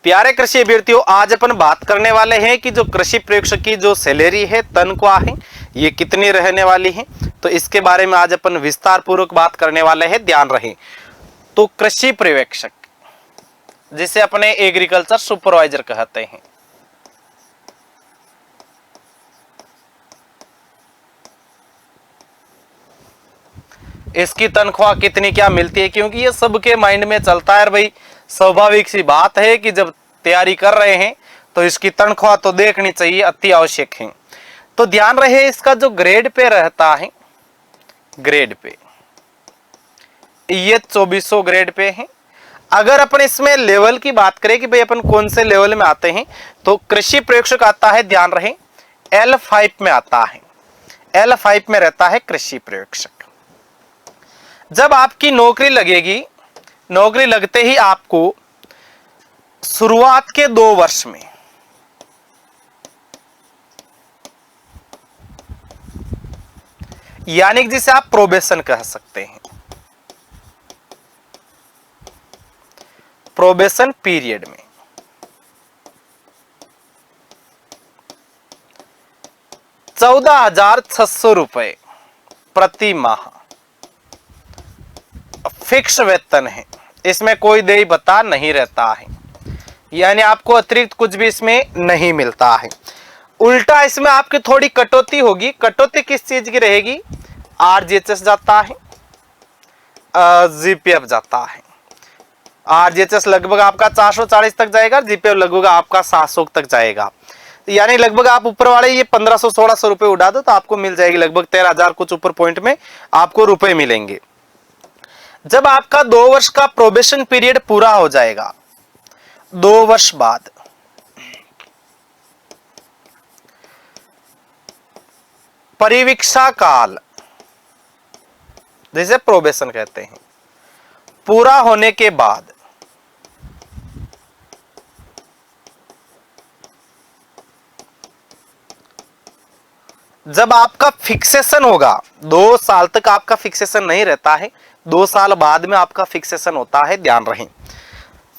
प्यारे कृषि अभ्यर्थियों, आज अपन बात करने वाले हैं कि जो कृषि पर्यवेक्षक की जो सैलरी है, तनख्वाह है, ये कितनी रहने वाली है। तो इसके बारे में आज अपन विस्तार पूर्वक बात करने वाले हैं, ध्यान रहे। तो कृषि पर्यवेक्षक जिसे अपने एग्रीकल्चर सुपरवाइजर कहते हैं, इसकी तनख्वाह कितनी क्या मिलती है, क्योंकि ये सबके माइंड में चलता है भाई। स्वाभाविक सी बात है कि जब तैयारी कर रहे हैं तो इसकी तनख्वाह तो देखनी चाहिए, अति आवश्यक है। तो ध्यान रहे, इसका जो ग्रेड पे रहता है, ग्रेड पे ये 2400 ग्रेड पे है। अगर अपन इसमें लेवल की बात करें कि भाई अपन कौन से लेवल में आते हैं, तो कृषि पर्यवेक्षक आता है, ध्यान रहे, L5 में आता है। L5 में रहता है कृषि पर्यवेक्षक। जब आपकी नौकरी लगेगी, नौकरी लगते ही आपको शुरुआत के 2 वर्ष में यानी कि जिसे आप प्रोबेशन कह सकते हैं, प्रोबेशन पीरियड में 14,600 रुपए प्रति माह फिक्स वेतन है। इसमें कोई देय भत्ता नहीं रहता है, यानी आपको अतिरिक्त कुछ भी इसमें नहीं मिलता है। उल्टा इसमें आपकी थोड़ी कटौती होगी। कटौती किस चीज की रहेगी? RGHS जाता है, GPF जाता है। RGHS लगभग आपका 440 तक जाएगा, GPF लगभग आपका 700 तक जाएगा। यानी लगभग आप ऊपर वाले ये 1500-1600 रुपए उड़ा दो तो आपको मिल जाएगी लगभग 13,000 कुछ ऊपर पॉइंट में आपको रुपए मिलेंगे। जब आपका 2 वर्ष का प्रोबेशन पीरियड पूरा हो जाएगा, 2 वर्ष बाद परिवीक्षा काल, जिसे प्रोबेशन कहते हैं, पूरा होने के बाद जब आपका फिक्सेशन होगा, 2 साल तक आपका फिक्सेशन नहीं रहता है, 2 साल बाद में आपका फिक्सेशन होता है, ध्यान रखें।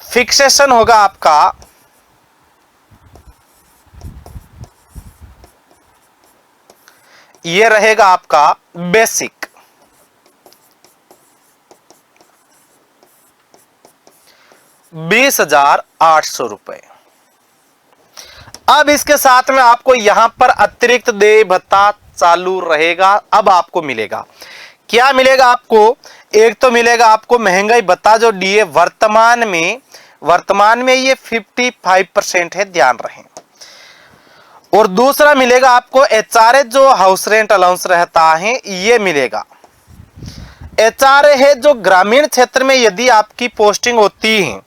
फिक्सेशन होगा आपका ये रहेगा आपका बेसिक, 20,800 रुपए। अब इसके साथ में आपको यहां पर अतिरिक्त देय भत्ता चालू रहेगा। अब आपको मिलेगा क्या? मिलेगा आपको, एक तो मिलेगा आपको महंगाई भत्ता जो DA वर्तमान में ये 55% है, ध्यान रखें। और दूसरा मिलेगा आपको HRA जो हाउस रेंट अलाउंस रहता है, ये मिलेगा। HRA है जो ग्रामीण क्षेत्र में यदि आपकी पोस्टिंग होती है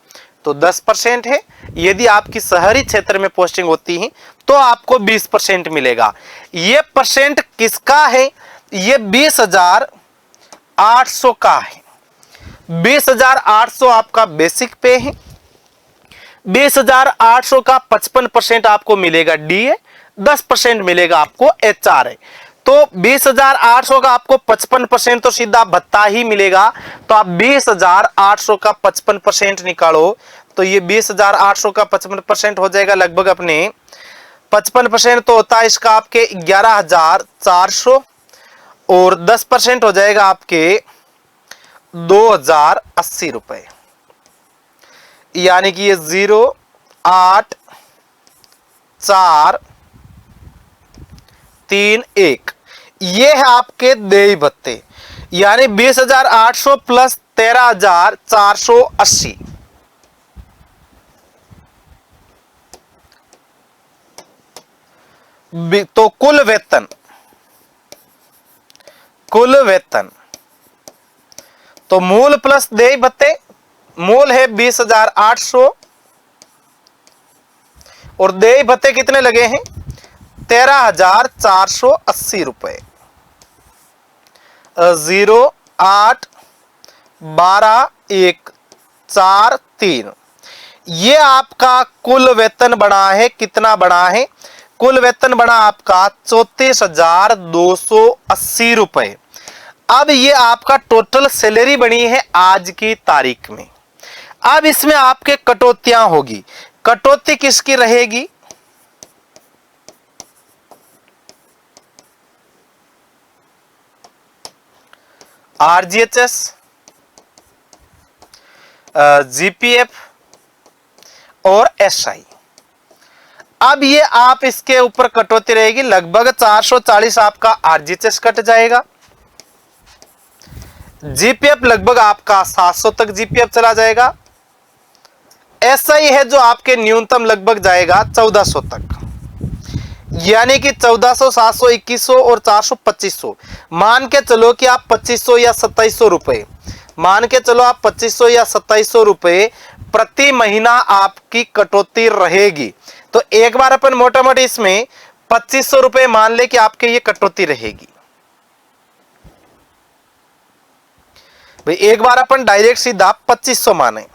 तो 10% है, यदि आपकी शहरी क्षेत्र में पोस्टिंग होती है तो आपको 20% मिलेगा। ये परसेंट किसका है? ये 20,800 का है। 20,800 आपका बेसिक पे है, 20,800 का 55% आपको मिलेगा DA, 10% मिलेगा आपको HRA। तो 20,800 का आपको 55% तो सीधा भत्ता ही मिलेगा। तो आप 20,800 का 55% निकालो तो ये 20,800 का 55% हो जाएगा लगभग अपने 55% तो होता है इसका आपके 11,400 और 10% हो जाएगा आपके 2,080 रुपए। यानी कि ये 0,8,4,3,1 ये है आपके देय भत्ते। यानी 20,800 प्लस 13,480 तो कुल वेतन तो मूल प्लस देय भत्ते, मूल है 20,800 और देय भत्ते कितने लगे हैं? 13,480 रुपए। 0,8,12,1,4,3 ये आपका कुल वेतन बना है। कितना बना है? कुल वेतन बना आपका 34,280 रुपए। अब ये आपका टोटल सैलरी बनी है आज की तारीख में। अब इसमें आपके कटौतियां होगी। कटौती किसकी रहेगी? आरजीएचएस, जीपीएफ और एसआई। अब ये आप इसके ऊपर कटौती रहेगी, लगभग 440 आपका आरजीएचएस कट जाएगा। जीपीएफ लगभग आपका 700 तक जीपीएफ चला जाएगा। एसआई है जो आपके न्यूनतम लगभग जाएगा 1400 तक, यानी कि 1400, 700, 2100 और 400, 2500। मान के चलो कि आप 2500 या 2700 रुपए, मान के चलो आप 2500 या 2700 रुपए प्रति महीना आपकी कटौती रहेगी। तो एक बार अपन मोटा मोटी इसमें 2500 रुपए मान ले कि आपके ये कटौती रहेगी। भाई एक बार अपन डायरेक्ट सीधा 2500 माने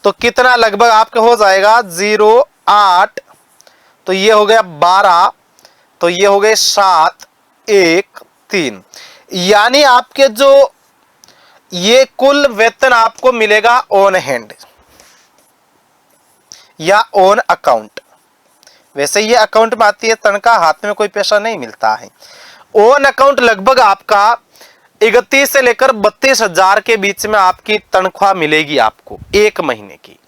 तो कितना लगभग आपके हो जाएगा 0,8, तो ये हो गया 12, तो ये हो गए 7, 1, 3, यानी आपके जो ये कुल वेतन आपको मिलेगा ऑन हैंड या ऑन अकाउंट। वैसे ये अकाउंट में आती है तनख्वाह, हाथ में कोई पैसा नहीं मिलता है। ऑन अकाउंट लगभग आपका 31 से लेकर 32,000 के बीच में आपकी तनख्वाह मिलेगी आपको एक महीने की।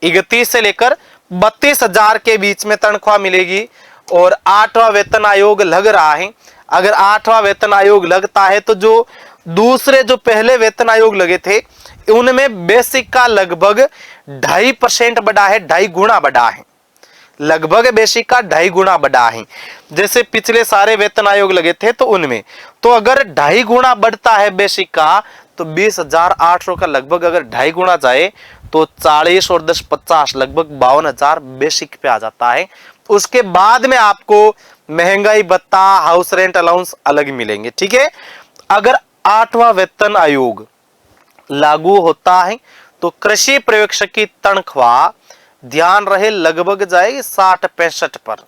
31 से लेकर 32,000 के बीच में तनख्वाह मिलेगी। और 8वां वेतन आयोग लग रहा है। अगर 8वां वेतन आयोग लगता है तो जो दूसरे जो पहले वेतन आयोग लगे थे उनमें बेसिक का लगभग 2.5% बढ़ा है, 2.5 गुना बढ़ा है, लगभग बेसिक का 2.5 गुना बढ़ा है। जैसे पिछले सारे वेतन आयोग लगे थे तो उनमें तो अगर 2.5 गुना बढ़ता है बेसिक का तो 20,800 का लगभग अगर 2.5 गुना जाए तो 40 और 10 50 लगभग 52,000 बेसिक पे आ जाता है। उसके बाद में आपको महंगाई भत्ता, हाउस रेंट अलाउंस अलग मिलेंगे। ठीक है, अगर 8वां वेतन आयोग लागू होता है तो कृषि पर्यवेक्षक की तनख्वाह ध्यान रहे लगभग जाएगी 60-65 पर।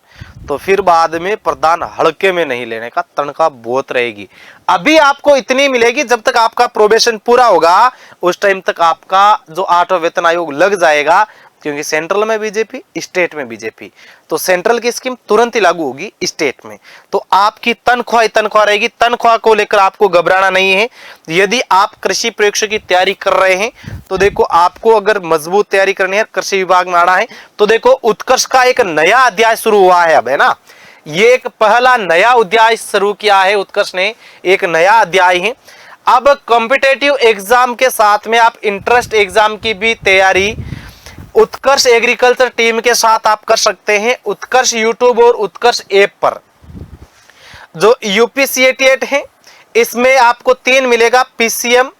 तो फिर बाद में प्रदान हल्के में नहीं लेने का, तनख्वाह बहुत रहेगी। अभी आपको इतनी मिलेगी जब तक आपका प्रोबेशन पूरा होगा, उस टाइम तक आपका जो 8वां वेतन आयोग लग जाएगा, क्योंकि सेंट्रल में बीजेपी, स्टेट में बीजेपी। तो सेंट्रल की स्कीम तुरंत ही लागू होगी स्टेट में। तो आपकी तनख्वाह रहेगी, तनख्वाह को लेकर आपको घबराना नहीं है। यदि आप कृषि पर्यवेक्षक की तैयारी कर रहे हैं तो देखो, आपको अगर मजबूत तैयारी करनी है, कृषि विभाग में आना है तो देखो उत्कर्ष का एक नया अध्याय शुरू हुआ है अब, है ना। ये एक पहला नया अध्याय शुरू किया है उत्कर्ष ने, एक नया अध्याय है। अब कॉम्पिटेटिव एग्जाम के साथ में आप इंट्रेंस एग्जाम की भी तैयारी उत्कर्ष एग्रीकल्चर टीम के साथ आप कर सकते हैं। उत्कर्ष यूट्यूब और उत्कर्ष ऐप पर जो यूपीसीएटी है इसमें आपको 3 मिलेगा, पीसीएम,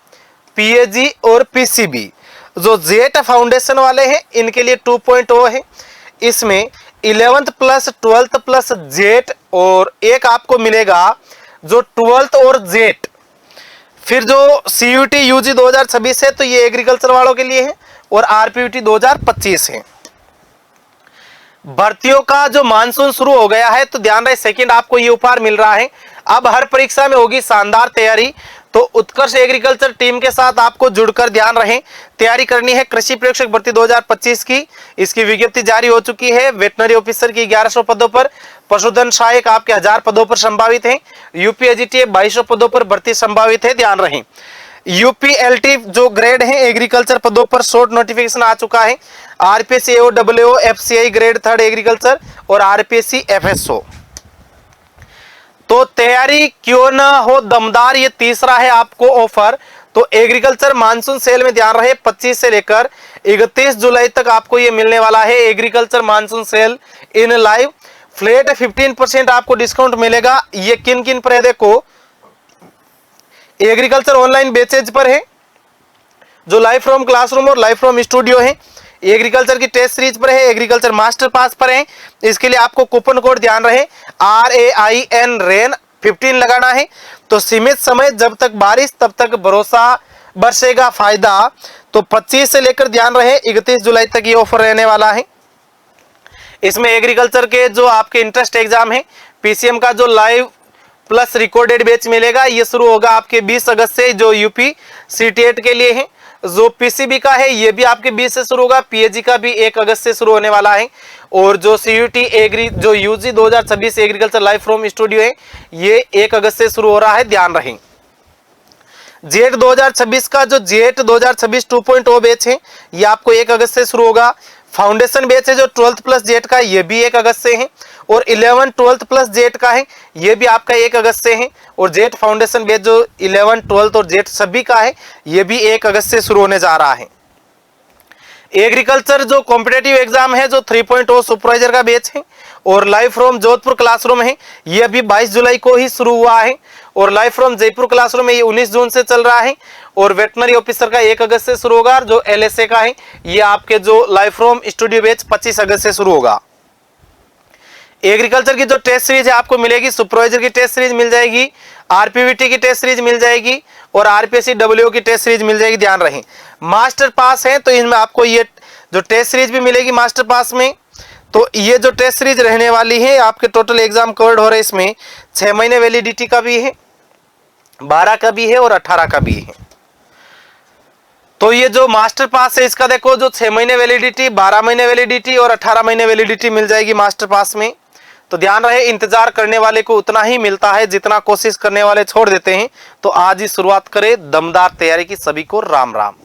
पीएजी और पीसीबी। जो जेट फाउंडेशन वाले हैं इनके लिए 2.0 है। इसमें 11th plus 12th plus jet, और एक आपको मिलेगा जो 12th और जेट। फिर जो सीयूटी यूजी 2026 है तो ये एग्रीकल्चर वालों के लिए है, और आरपीयूटी 2025 है। भर्तियों का जो मानसून शुरू हो गया है तो ध्यान रहे, सेकंड आपको ये उपहार मिल रहा है। अब हर परीक्षा में होगी शानदार तैयारी, तो उत्कर्ष एग्रीकल्चर टीम के साथ आपको जुड़कर ध्यान रहे तैयारी करनी है। कृषि पर्यवेक्षक भर्ती 2025 की इसकी विज्ञप्ति जारी हो चुकी है। वेटनरी ऑफिसर की 1100 पदों पर, पशुधन सहायक आपके 1000 पदों पर संभावित है। यूपीएजीटी 2200 पदों पर भर्ती संभावित है, ध्यान रहे। यूपीएलटी जो ग्रेड है एग्रीकल्चर पदों पर शॉर्ट नोटिफिकेशन आ चुका है। RPSC AOWO FCI grade 3rd agriculture और आरपीएससी एफएसओ। तो तैयारी क्यों ना हो दमदार, ये तीसरा है आपको ऑफर। तो एग्रीकल्चर मानसून सेल में ध्यान रहे 25 से लेकर 31 जुलाई तक आपको ये मिलने वाला है। Agriculture monsoon sale in live, flat 15% आपको डिस्काउंट मिलेगा। ये किन किन पर है देखो, एग्रीकल्चर ऑनलाइन बैचेज पर है जो लाइव फ्रॉम क्लासरूम और लाइव फ्रॉम स्टूडियो है। एग्रीकल्चर की टेस्ट सीरीज पर है, एग्रीकल्चर मास्टर पास पर है। इसके लिए आपको कूपन कोड ध्यान रहे RAIN रेन 15 लगाना है। तो सीमित समय, जब तक बारिश तब तक भरोसा, बरसेगा फायदा। तो 25 से लेकर ध्यान रहे 31 जुलाई तक ये ऑफर रहने वाला है। इसमें एग्रीकल्चर के जो आपके इंट्रेंस एग्जाम है, पीसीएम का जो लाइव प्लस रिकॉर्डेड बैच मिलेगा, ये शुरू होगा आपके 20 अगस्त से, जो यूपी सीटीएट के लिए है। जो पीसीबी का है ये भी आपके 20 से शुरू होगा, पीएजी का भी 1 अगस्त से शुरू होने वाला है, और जो सीयूटी एग्री जो UG 2026 agriculture live from studio है ये 1 अगस्त से शुरू हो रहा है, ध्यान रखें। जेट 2026 का जो जेट 2026 2.0 बैच है ये आपको 1 अगस्त से शुरू होगा। फाउंडेशन बैच है जो 12th प्लस जेट का ये भी 1 अगस्त से है, और 11 12th प्लस जेट का है ये भी आपका 1 अगस्त से है, और जेट फाउंडेशन बैच जो 11 12th और जेट सभी का है ये भी 1 अगस्त से शुरू होने जा रहा है। एग्रीकल्चर जो कॉम्पिटेटिव एग्जाम है जो 3.0 सुपरवाइजर का बैच है, और लाइव फ्रॉम जोधपुर क्लासरूम है ये अभी 22 जुलाई को ही शुरू हुआ है, और लाइव फ्रॉम जयपुर क्लासरूम है ये 19 जून से चल रहा है, और वेटनरी ऑफिसर का 1 अगस्त से शुरू होगा, जो एलएसए का है ये आपके जो लाइव फ्रॉम स्टूडियो बैच 25 अगस्त से शुरू होगा। एग्रीकल्चर की जो टेस्ट सीरीज है आपको मिलेगी, सुपरवाइजर की टेस्ट सीरीज मिल जाएगी, आरपीवीटी की टेस्ट सीरीज मिल जाएगी, और आरपीएससी डब्ल्यूओ की टेस्ट सीरीज मिल जाएगी, ध्यान रखें। मास्टर पास है तो इनमें आपको ये जो टेस्ट सीरीज भी मिलेगी मास्टर पास में, तो ये जो टेस्ट सीरीज रहने वाली है आपके टोटल एग्जाम कवर्ड हो रहे हैं, इसमें 6 महीने वैलिडिटी का भी है, 12 का भी है, और 18 का भी है। तो ये जो मास्टर पास है इसका देखो जो 6 महीने वैलिडिटी, 12 महीने वैलिडिटी और 18 महीने वैलिडिटी मिल जाएगी मास्टर पास में। तो ध्यान रहे इंतजार करने वाले को उतना ही मिलता है जितना कोशिश करने वाले छोड़ देते हैं। तो आज ही शुरुआत करें दमदार तैयारी की। सभी को राम राम।